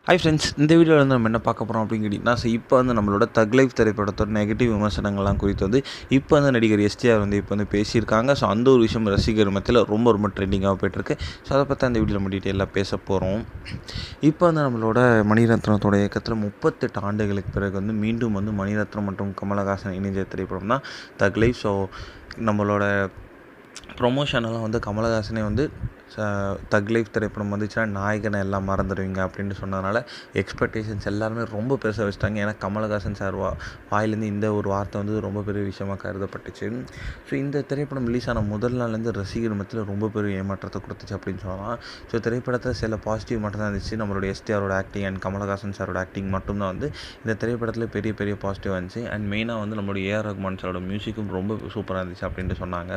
Hi friends, இந்த வீடியோவில் வந்து நம்ம என்ன பார்க்க போகிறோம் அப்படின்னு கேட்டிங்கன்னா, இப்போ வந்து நம்மளோட தக் லைஃப் திரைப்படத்தோட நெகட்டிவ் விமர்சனங்கள்லாம் குறித்து வந்து இப்போ வந்து நடிகர் எஸ்டிஆர் வந்து இப்போ வந்து பேசியிருக்காங்க. ஸோ அந்த ஒரு விஷயம் ரசிகர் மத்தியில் ரொம்ப ரொம்ப ட்ரெண்டிங்காக போய்ட்டுருக்கு. ஸோ அதை பற்றி அந்த வீடியோவில் நம்ம டீட்டெயிலாக பேச போகிறோம். இப்போ வந்து நம்மளோட மணிரத்னத்தோட இயக்கத்தில் 38 ஆண்டுகளுக்கு பிறகு வந்து மீண்டும் வந்து மணிரத்னம் மற்றும் கமலஹாசன் இணைஞ்ச திரைப்படம் தான் தக் லைஃப். ஸோ நம்மளோட ப்ரொமோஷனெல்லாம் வந்து கமலஹாசனே வந்து தக் லைஃப் திரைப்படம் வந்துச்சுன்னா நாயகனை எல்லாம் மறந்துடுவீங்க அப்படின்னு சொன்னதுனால எக்ஸ்பெக்டேஷன்ஸ் எல்லாருமே ரொம்ப பெருசாக வச்சுட்டாங்க. ஏன்னா கமலஹாசன் சார் வாயிலேருந்து இந்த ஒரு வார்த்தை வந்து ரொம்ப பெரிய விஷயமாக கருதப்பட்டுச்சு. ஸோ இந்த திரைப்படம் ரிலீஸ் ஆன முதல் நாள்லேருந்து ரசிகர் மத்தியில் ரொம்ப பெரிய ஏமாற்றத்தை கொடுத்துச்சு அப்படின்னு சொல்லலாம். ஸோ திரைப்படத்தில் சில பாசிட்டிவ் மட்டும் தான் இருந்துச்சு. நம்மளோட எஸ்டிஆரோட ஆக்டிங் அண்ட் கமலஹாசன் சாரோட ஆக்டிங் மட்டும்தான் வந்து இந்த திரைப்படத்தில் பெரிய பெரிய பாசிட்டிவ் இருந்துச்சு. அண்ட் மெயினாக வந்து நம்மளுடைய ஏஆர் ரஹ்மான் சாரோட மியூசிக்கும் ரொம்ப சூப்பராக இருந்துச்சு அப்படின்ட்டு சொன்னாங்க.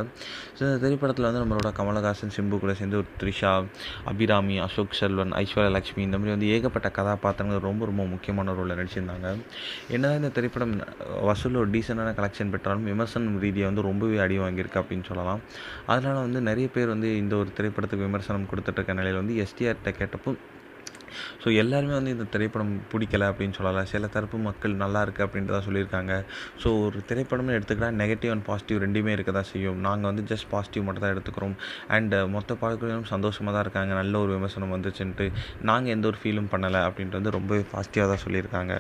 ஸோ இந்த திரைப்படத்தில் வந்து நம்மளோட கமலஹாசன் சிம்பு கூட சேர்ந்து ஒரு த்ரிஷா, அபிராமி, அசோக் செல்வன், ஐஸ்வர்யா லட்சுமி இந்த மாதிரி வந்து ஏகப்பட்ட கதாபாத்திரங்கள் ரொம்ப ரொம்ப முக்கியமான ரோலில் நடிச்சிருந்தாங்க. என்னதான் இந்த திரைப்படம் வசூல் ஒரு டீசெண்டான கலெக்ஷன் பெற்றாலும் விமர்சனம் ரீதியாக வந்து ரொம்பவே அடி வாங்கியிருக்கு அப்படின்னு சொல்லலாம். அதனால் வந்து நிறைய பேர் வந்து இந்த ஒரு திரைப்படத்துக்கு விமர்சனம் கொடுத்துட்ருக்க நிலையில் வந்து எஸ்டிஆர்கிட்ட கேட்டப்போ ஸோ எல்லாருமே வந்து இந்த திரைப்படம் பிடிக்கலை அப்படின்னு சொல்லலாம். சில தரப்பு மக்கள் நல்லா இருக்குது அப்படின்ட்டு தான் சொல்லியிருக்காங்க. ஸோ ஒரு திரைப்படம்னு எடுத்துக்கிட்டால் நெகட்டிவ் அண்ட் பாசிட்டிவ் ரெண்டுமே இருக்க தான் செய்யும். நாங்கள் வந்து ஜஸ்ட் பாசிட்டிவ் மட்டும் தான் எடுத்துக்கிறோம். அண்ட் மொத்த பார்க்குறவங்களும் சந்தோஷமாக தான் இருக்காங்க. நல்ல ஒரு விமர்சனம் வந்துச்சுன்ட்டு நாங்கள் எந்த ஒரு ஃபீலும் பண்ணலை அப்படின்ட்டு வந்து ரொம்ப பாசிட்டிவாக தான் சொல்லியிருக்காங்க.